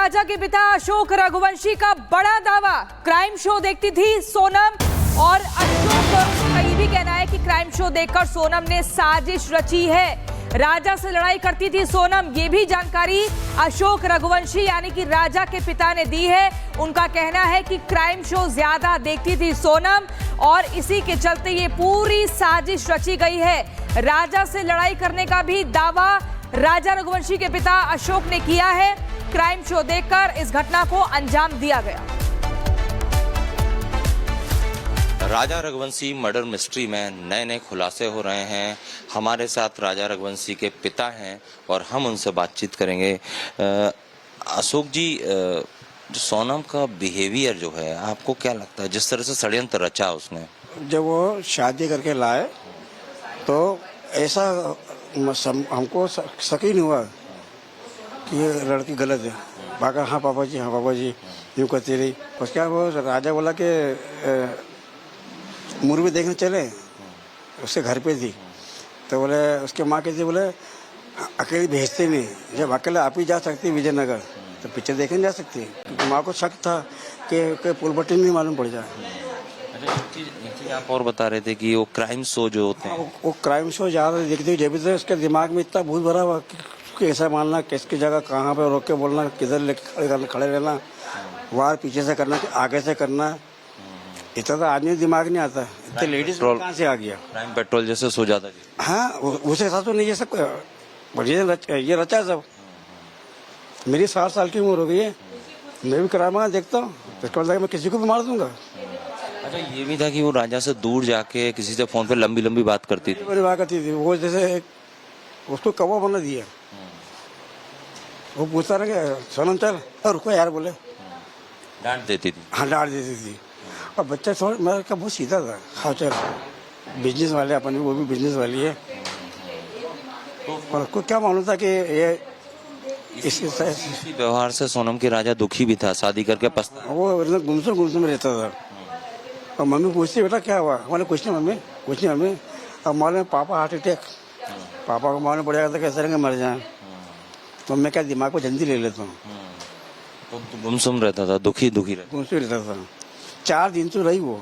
राजा के पिता अशोक रघुवंशी का बड़ा दावा, क्राइम शो देखती थी सोनम और अशोक का ये भी कहना है कि क्राइम शो देखकर सोनम ने साजिश रची है। राजा से लड़ाई करती थी सोनम, ये भी जानकारी अशोक रघुवंशी यानी कि राजा के पिता ने दी है। उनका कहना है कि क्राइम शो ज्यादा देखती थी सोनम और इसी के चलते ये पूरी साजिश रची गई है। राजा से लड़ाई करने का भी दावा राजा रघुवंशी के पिता अशोक ने किया है। क्राइम शो देखकर इस घटना को अंजाम दिया गया। राजा रघुवंशी मर्डर मिस्ट्री में नए नए खुलासे हो रहे हैं। हमारे साथ राजा रघुवंशी के पिता हैं और हम उनसे बातचीत करेंगे। अशोक जी, सोनम का बिहेवियर जो है आपको क्या लगता है, जिस तरह से षड्यंत्र रचा उसने? जब वो शादी करके लाए तो ऐसा हमको शक ही नहीं हुआ कि ये लड़की गलत है। बाका हाँ पापा जी यूँ कहती रही। उसके बाद वो राजा बोला कि मूवी देखने चले, उसके घर पे थी तो बोले उसके माँ कहती बोले अकेले भेजते नहीं, जब अकेले आप ही जा सकती विजयनगर तो पिक्चर देखने जा सकती है। क्योंकि माँ को शक था कि पुल बट्टी नहीं मालूम पड़ जाए। एक चीज आप और बता रहे थे कि वो क्राइम शो जो होते हैं, वो क्राइम शो ज़्यादा देखती हुई जब से उसके दिमाग में इतना भूत भरा हुआ कि ऐसा मानना किसकी जगह कहाँ पे रोक के बोलना, किधर लेके खड़े रहना, वार पीछे से करना आगे से करना, इतना तो आदमी दिमाग नहीं आता। इतने लेडीज कहाँ से आ गया? क्राइम पेट्रोल जैसे सो जाता जी। हाँ, उसे साथ तो नहीं ये सब ये रचा सब। मेरी 60 साल की उम्र हो गई है, मैं भी क्राइम देखता हूँ, इसका मतलब मैं किसी को भी मार दूंगा। अच्छा, ये भी था कि वो राजा से दूर जाके किसी से फोन पे लंबी लंबी बात करती थी। बात करती थी वो, जैसे उसको कौवा बना दिया। वो पूछता रहा सोनम चल, और रुको यार बोले, डांट देती थी। हाँ डांट देती थी। और बच्चा थोड़ा मेरा का बहुत सीधा था। हाँ चल, बिजनेस वाले अपन, वो भी बिजनेस वाली है। और उसको क्या मालूम था कि ये इसी व्यवहार से सोनम के राजा दुखी भी था, शादी करके पछता। वो गुमसुम रहता था। और मम्मी पूछती बेटा क्या हुआ? बोले कुछ नहीं मम्मी। और मालूम पापा हार्ट अटैक, पापा को मालूम पड़ जाता कैसे रहेंगे मर जाए। तो मैं क्या दिमाग को जल्दी ले लेता हूँ। तो गुमसुम रहता था, दुखी रहता था। 4 दिन तो रही वो।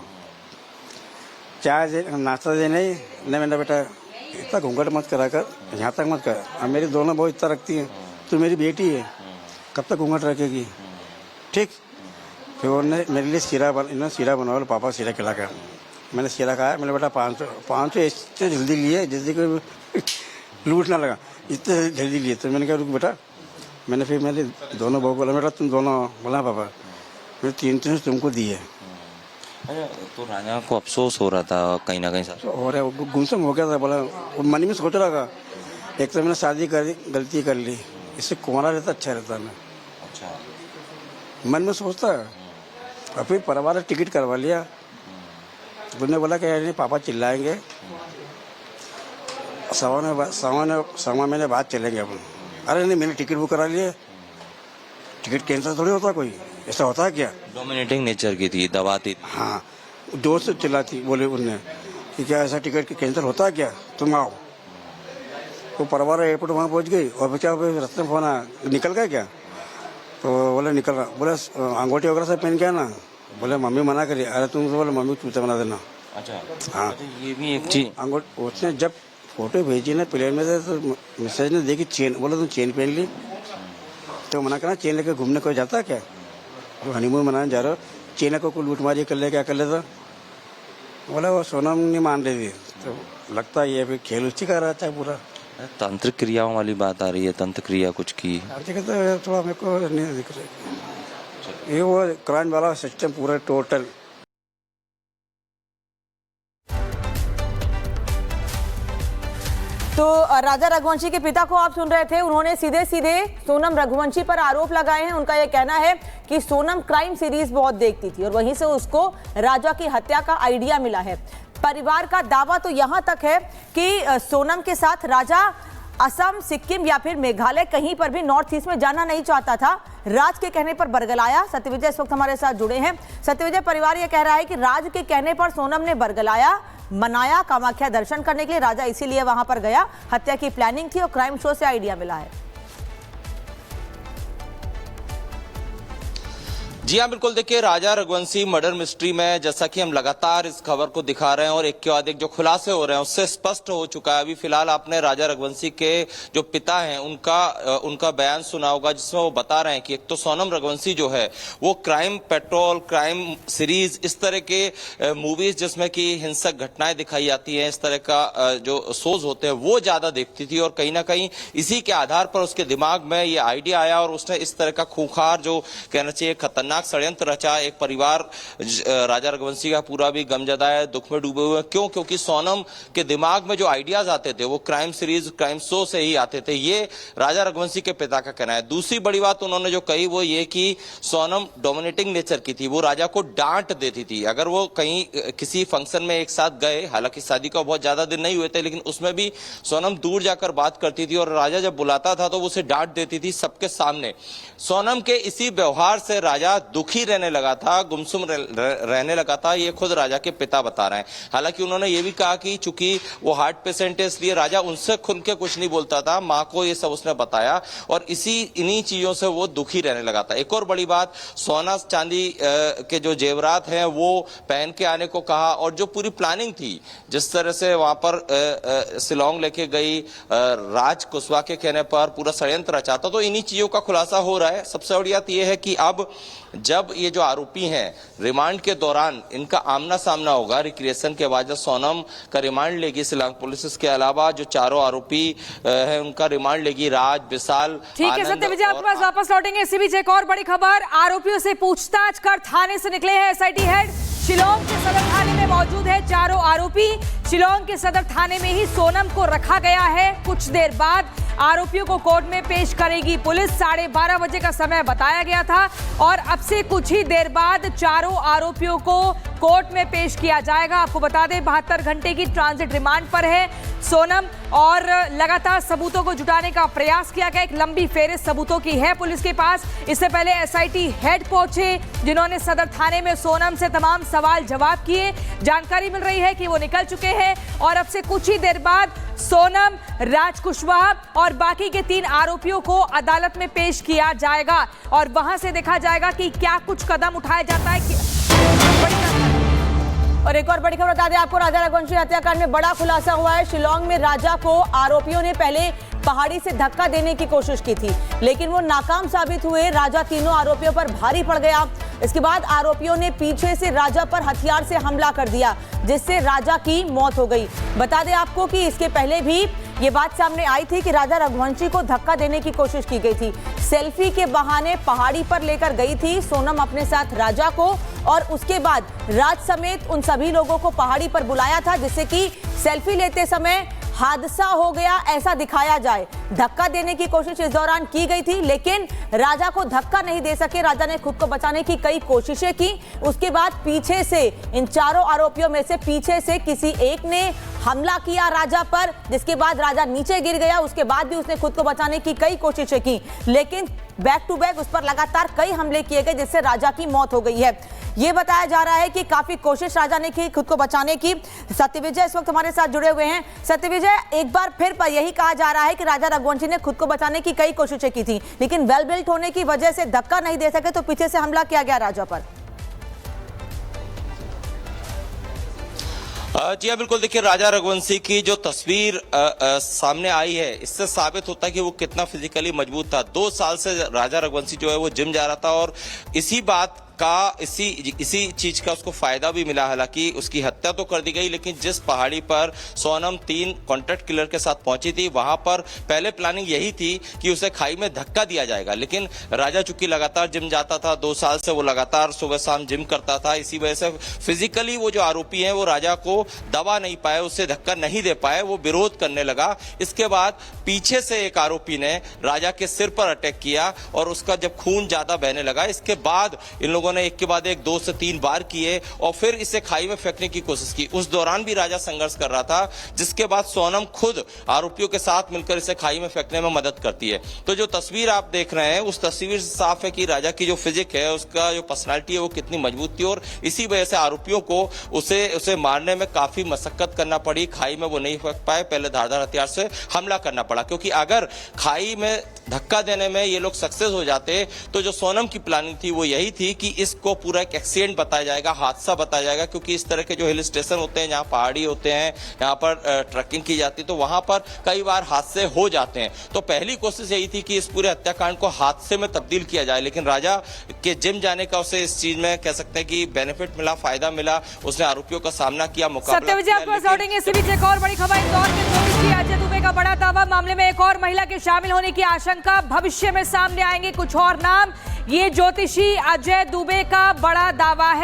चाय नाश्ता देने नहीं, मैंने बेटा इतना घूंघट मत करा कर, यहाँ तक मत कर। अब मेरी दोनों बहुत इतना रखती है, तू मेरी बेटी है, कब तक घूंघट रखेगी? ठीक। फिर उन्होंने मेरे लिए सीरा बनवा, पापा सीरा खिला कर। मैंने सीरा खाया। मैंने बेटा 500 इससे जल्दी लिए जल्दी कोई लूट ना लगा, इतने जल्दी लिए। तो मैंने कहा रुक बेटा, मैंने दोनों बहू बोला बेटा तुम दोनों, बोला पापा मैंने 300 तुमको दिए। तो राजा को अफसोस हो रहा था कहीं ना कहीं साथ, और गुमसुम हो गया था। बोला मन में सोच रहा था, एक तो मैंने शादी करी, गलती कर ली, इससे कुंवारा रहता अच्छा रहता। मैं अच्छा मन में सोचता। और फिर परिवार ने टिकट करवा लिया। उन्होंने बोला कि नहीं पापा चिल्लाएंगे, 1.25 महीने बाद चलेंगे अपन। अरे नहीं, मैंने टिकट बुक करा लिए, टिकट कैंसिल थोड़ी होता, कोई ऐसा होता है क्या? डोमिनेटिंग नेचर की थी, दबाती थी। हाँ, जोर से चिल्लाती। बोले उनने कि क्या ऐसा टिकट कैंसिल होता है क्या, तुम आओ। तो परिवार एयरपोर्ट वहाँ पहुँच गई। और बच्चा रास्ते में फोन आया, निकल गया क्या? तो बोले निकल रहा। बोले अंगूठी वगैरह सब पहन के ना। बोले मम्मी मना करी। अरे तुम तो बोले मम्मी चूता बना देना। अच्छा हाँ, ये भी एक चीज। अंगूठी उसने जब फोटो भेजी ना प्लेन में से, तो मैसेज ने देखी चेन। बोला तुम चेन पहन ली? तो मना करना, चेन लेकर घूमने कोई जाता क्या? तो हनीमून मनाने जा रहे हो, चेन को कोई लूटमारी कर ले, क्या कर लेता? बोला वो सोनम नहीं मान रही थी। तो लगता है ये फिर खेल उसी का रहता है पूरा। तांत्रिक क्रियाओं वाली बात आ रही है, तंत्र क्रिया कुछ की? तो थोड़ा मेरे को नहीं दिख रहा। ये वो क्राइम वाला सिस्टम पूरा टोटल। तो राजा रघुवंशी के पिता को आप सुन रहे थे, उन्होंने सीधे सीधे सोनम रघुवंशी पर आरोप लगाए हैं। उनका यह कहना है कि सोनम क्राइम सीरीज बहुत देखती थी और वहीं से उसको राजा की हत्या का आइडिया मिला है। परिवार का दावा तो यहां तक है कि सोनम के साथ राजा असम, सिक्किम या फिर मेघालय कहीं पर भी नॉर्थ ईस्ट में जाना नहीं चाहता था। राज के कहने पर बरगलाया। सत्यविजय इस वक्त हमारे साथ जुड़े हैं। सत्यविजय, परिवार यह कह रहा है कि राज के कहने पर सोनम ने बरगलाया, मनाया, कामाख्या दर्शन करने के लिए राजा इसीलिए वहां पर गया। हत्या की प्लानिंग थी और क्राइम शो से आइडिया मिला है। जी हाँ, बिल्कुल। देखिए, राजा रघुवंशी मर्डर मिस्ट्री में जैसा कि हम लगातार इस खबर को दिखा रहे हैं और एक के बाद एक जो खुलासे हो रहे हैं उससे स्पष्ट हो चुका है। अभी फिलहाल आपने राजा रघुवंशी के जो पिता हैं उनका बयान सुना होगा, जिसमें वो बता रहे हैं कि एक तो सोनम रघुवंशी जो है वो क्राइम पेट्रोल, क्राइम सीरीज, इस तरह के मूवीज जिसमें कि हिंसक घटनाएं दिखाई जाती हैं, इस तरह का जो शोज होते हैं वो ज्यादा देखती थी और कहीं ना कहीं इसी के आधार पर उसके दिमाग में ये आइडिया आया और उसने इस तरह का खूंखार, जो कहना चाहिए खतरनाक षड्यंत्र रचा। एक परिवार राजा रघुवंशी का पूरा भी गमजदा है, दुख में डूबे हुए। क्यों? क्योंकि सोनम के दिमाग में जो आइडियाज आते थे वो क्राइम सीरीज, क्राइम शो से ही आते थे। ये राजा रघुवंशी के पिता का कहना है। दूसरी बड़ी बात उन्होंने जो कही वो ये कि सोनम डोमिनेटिंग नेचर की थी, वो राजा को डांट देती थी। अगर वो कहीं किसी फंक्शन में एक साथ गए, हालांकि शादी को बहुत ज्यादा दिन नहीं हुए थे, लेकिन उसमें भी सोनम दूर जाकर बात करती थी और राजा जब बुलाता था तो वो उसे डांट देती थी सबके सामने। सोनम के इसी व्यवहार से राजा दुखी रहने लगा था, गुमसुम रहने लगा था। ये खुद राजा के पिता बता रहे हैं। हालांकि उन्होंने ये भी कहा कि चूंकि वो हार्ट पेशेंट है इसलिए राजा उनसे खुल के कुछ नहीं बोलता था। मां को ये सब उसने बताया और इन्हीं चीजों से वो दुखी रहने लगा था। एक और बड़ी बात, सोना चांदी के जो जेवरात हैं वो पहन के आने को कहा और जो पूरी प्लानिंग थी, जिस तरह से वहां पर शिलोंग लेके गई, राज कुशवाहा के कहने पर पूरा षड्यंत्र रचा था। तो इन्हीं चीजों का खुलासा हो रहा है। सबसे बड़ी बात यह है कि अब जब ये जो आरोपी हैं रिमांड के दौरान इनका आमना सामना होगा, रिक्रिएशन के बाद जब सोनम का रिमांड लेगी शिलांग पुलिस, इसके अलावा जो चारों आरोपी हैं उनका रिमांड लेगी राज, विशाल। ठीक है सत्य विजय, आपके पास वापस लौटेंगे। इसी बीच एक और बड़ी खबर, आरोपियों से पूछताछ कर थाने से निकले हैं एसआईटी हेड। शिलोंग के सदर थाने में मौजूद है चारों आरोपी। शिलोंग के सदर थाने में ही सोनम को रखा गया है। कुछ देर बाद आरोपियों को कोर्ट में पेश करेगी पुलिस। 12:30 बजे का समय बताया गया था और अब से कुछ ही देर बाद चारों आरोपियों को कोर्ट में पेश किया जाएगा। आपको बता दें 72 घंटे की ट्रांजिट रिमांड पर है सोनम और लगातार सबूतों को जुटाने का प्रयास किया गया। एक लंबी फेहरिस्त सबूतों की है पुलिस के पास। इससे पहले एसआईटी हेड पहुंचे, जिन्होंने सदर थाने में सोनम से तमाम सवाल जवाब किए। जानकारी मिल रही है कि वो निकल चुके हैं और अब से कुछ ही देर बाद सोनम, राज कुशवाहा और बाकी के 3 आरोपियों को अदालत में पेश किया जाएगा और वहां से देखा जाएगा कि क्या कुछ कदम उठाया जाता है। और एक और बड़ी खबर बता दें आपको, राजा रघुवंशी हत्याकांड में बड़ा खुलासा हुआ है। शिलोंग में राजा को आरोपियों ने पहले पहाड़ी से धक्का देने की कोशिश की थी, लेकिन वो नाकाम साबित हुए। राजा तीनों आरोपियों पर भारी पड़ गया। इसके बाद आरोपियों ने पीछे से राजा पर हथियार से हमला कर दिया, जिससे राजा की मौत हो गई। बता दें आपको कि इसके पहले भी ये बात सामने आई थी कि राजा रघुवंशी को धक्का देने की कोशिश की गई थी। सेल्फी के बहाने पहाड़ी पर लेकर गई थी सोनम अपने साथ राजा को और उसके बाद राज समेत उन सभी लोगों को पहाड़ी पर बुलाया था, जिससे कि सेल्फी लेते समय हादसा हो गया ऐसा दिखाया जाए। धक्का देने की कोशिश इस दौरान की गई थी, लेकिन राजा को धक्का नहीं दे सके। राजा ने खुद को बचाने की कई कोशिशें की। उसके बाद पीछे से इन चारों आरोपियों में से पीछे से किसी एक ने हमला किया राजा पर, जिसके बाद राजा नीचे गिर गया। उसके बाद भी उसने खुद को बचाने की कई कोशिशें की, लेकिन बैक टू बैक उस पर लगातार कई हमले किए गए, जिससे राजा की मौत हो गई है। ये बताया जा रहा है कि काफी कोशिश राजा ने की खुद को बचाने की। सत्यविजय इस वक्त हमारे साथ जुड़े हुए हैं। सत्यविजय, एक बार फिर यही कहा जा रहा है कि राजा रघुवंशी ने खुद को बचाने की कई कोशिशें की थी, लेकिन वेल बिल्ट होने की वजह से धक्का नहीं दे सके, तो पीछे से हमला किया गया राजा पर। जी हाँ, बिल्कुल। देखिए, राजा रघुवंशी की जो तस्वीर सामने आई है, इससे साबित होता है कि वो कितना फिजिकली मजबूत था। 2 साल से राजा रघुवंशी जो है वो जिम जा रहा था और इसी बात का इसी चीज का उसको फायदा भी मिला। हालांकि उसकी हत्या तो कर दी गई, लेकिन जिस पहाड़ी पर सोनम 3 कॉन्ट्रैक्ट किलर के साथ पहुंची थी, वहां पर पहले प्लानिंग यही थी कि उसे खाई में धक्का दिया जाएगा। लेकिन राजा चूंकि लगातार जिम जाता था, 2 साल से वो लगातार सुबह शाम जिम करता था, इसी वजह से फिजिकली वो जो आरोपी हैं वो राजा को दबा नहीं पाए, उससे धक्का नहीं दे पाए, वो विरोध करने लगा। इसके बाद पीछे से एक आरोपी ने राजा के सिर पर अटैक किया और उसका जब खून ज्यादा बहने लगा, इसके बाद इन लोगों ने एक के बाद एक 2 से 3 बार किए और फिर इसे खाई में फेंकने की कोशिश की। उस दौरान भी राजा संघर्ष कर रहा था, जिसके बाद सोनम खुद आरोपियों के साथ मिलकर इसे खाई में फेंकने में मदद करती है। तो जो तस्वीर आप देख रहे हैं उस तस्वीर से साफ है कि राजा की जो फिजिक है, उसका जो पर्सनालिटी है वो कितनी मजबूत थी और इसी वजह से आरोपियों को उसे मारने में काफी मशक्कत करना पड़ी। खाई में वो नहीं फेंक पाए, पहले धारदार हथियार से हमला करना पड़ा, क्योंकि अगर खाई में धक्का देने में ये लोग सक्सेस हो जाते तो जो सोनम की प्लानिंग थी वो यही थी कि इसको पूरा एक एक्सीडेंट बताया जाएगा, हादसा बताया जाएगा, क्योंकि इस तरह के जो हिल स्टेशन होते हैं, जहाँ पहाड़ी होते हैं, यहाँ पर ट्रैकिंग की जाती है, तो वहां पर कई बार हादसे हो जाते हैं। तो पहली कोशिश यही थी कि इस पूरे हत्याकांड को हादसे में तब्दील किया जाए, लेकिन राजा के जिम जाने का उसे इस चीज में कह सकते हैं कि बेनिफिट मिला, फायदा मिला। उसने आरोपियों का सामना किया, मुकाबला सत्यविजय किया, आपको लेकिन- लौटेंगे इसी बीच एक और बड़ी खबर इंदौर के ज्योतिषी अजय दुबे का बड़ा दावा, मामले में एक और महिला के शामिल होने की आशंका, भविष्य में सामने आएंगे कुछ और नाम। ये ज्योतिषी अजय दुबे का बड़ा दावा है।